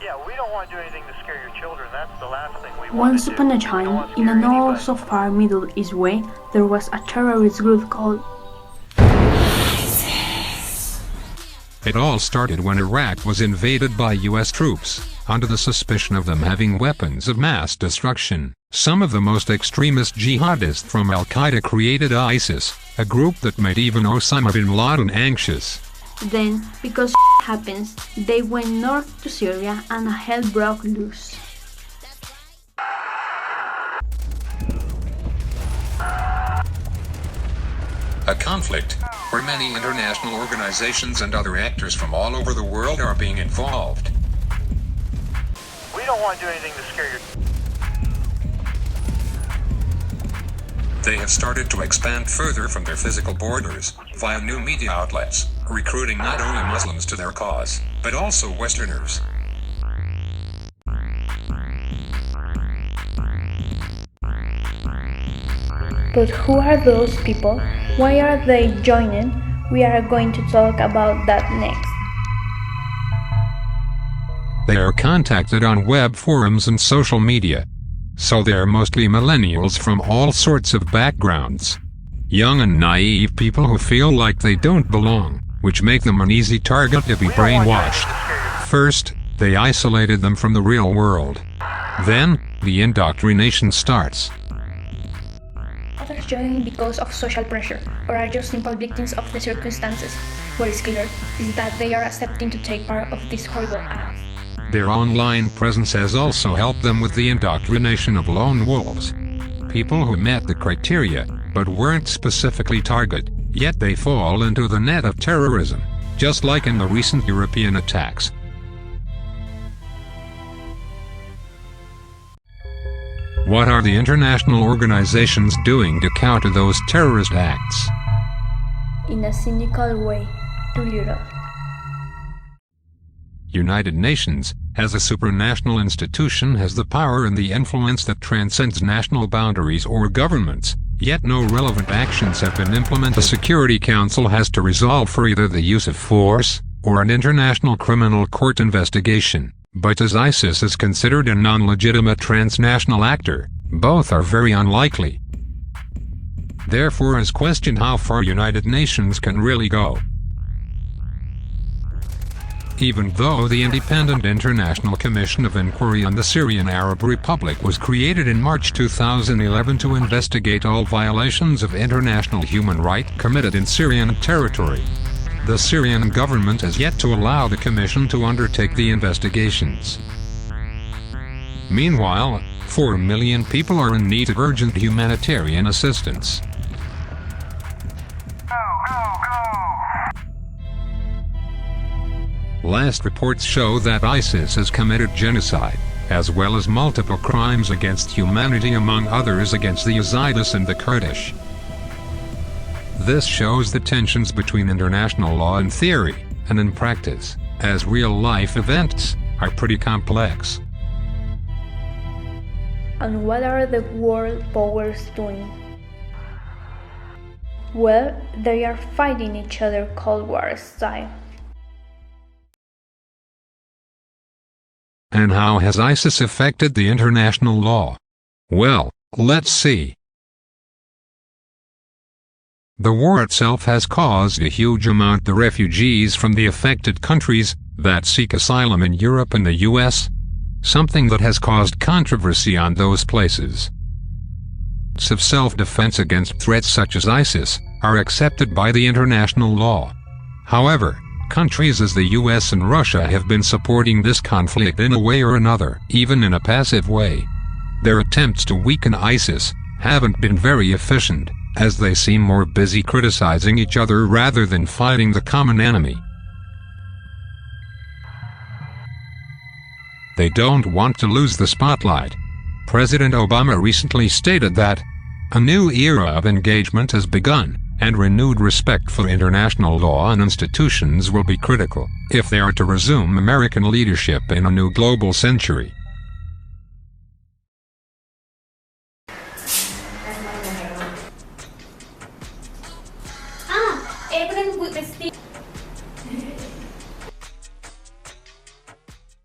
Yeah, we don't want to do anything to scare your children. That's the last thing we want to do. Once upon a time, in a not so far Middle East way, there was a terrorist group called ISIS. It all started when Iraq was invaded by US troops, under the suspicion of them having weapons of mass destruction. Some of the most extremist jihadists from Al-Qaeda created ISIS, a group that made even Osama bin Laden anxious. Then, because happens, they went north to Syria and hell broke loose. A conflict where many international organizations and other actors from all over the world are being involved. We don't want to do anything to scare your... They have started to expand further from their physical borders, via new media outlets, recruiting not only Muslims to their cause, but also Westerners. But who are those people? Why are they joining? We are going to talk about that next. They are contacted on web forums and social media. So they are mostly millennials from all sorts of backgrounds. Young and naive people who feel like they don't belong, which make them an easy target to be brainwashed. First, they isolated them from the real world. Then, the indoctrination starts. Others join because of social pressure, or are just simple victims of the circumstances. What is clear is that they are accepting to take part of this horrible act. Their online presence has also helped them with the indoctrination of lone wolves. People who met the criteria, but weren't specifically targeted, yet they fall into the net of terrorism, just like in the recent European attacks. What are the international organizations doing to counter those terrorist acts? In a cynical way, too little. United Nations, as a supranational institution, has the power and the influence that transcends national boundaries or governments, yet no relevant actions have been implemented. The Security Council has to resolve for either the use of force, or an international criminal court investigation, but as ISIS is considered a non-legitimate transnational actor, both are very unlikely. Therefore is questioned how far United Nations can really go. Even though the Independent International Commission of Inquiry on the Syrian Arab Republic was created in March 2011 to investigate all violations of international human rights committed in Syrian territory, the Syrian government has yet to allow the Commission to undertake the investigations. Meanwhile, 4 million people are in need of urgent humanitarian assistance. Last reports show that ISIS has committed genocide, as well as multiple crimes against humanity, among others against the Yazidis and the Kurdish. This shows the tensions between international law in theory, and in practice, as real-life events, are pretty complex. And what are the world powers doing? Well, they are fighting each other Cold War style. And how has ISIS affected the international law? Well, let's see. The war itself has caused a huge amount of the refugees from the affected countries that seek asylum in Europe and the US, something that has caused controversy on those places. Acts of self-defense against threats such as ISIS are accepted by the international law. However, countries as the US and Russia have been supporting this conflict in a way or another, even in a passive way. Their attempts to weaken ISIS haven't been very efficient, as they seem more busy criticizing each other rather than fighting the common enemy. They don't want to lose the spotlight. President Obama recently stated that a new era of engagement has begun, and renewed respect for international law and institutions will be critical if they are to resume American leadership in a new global century.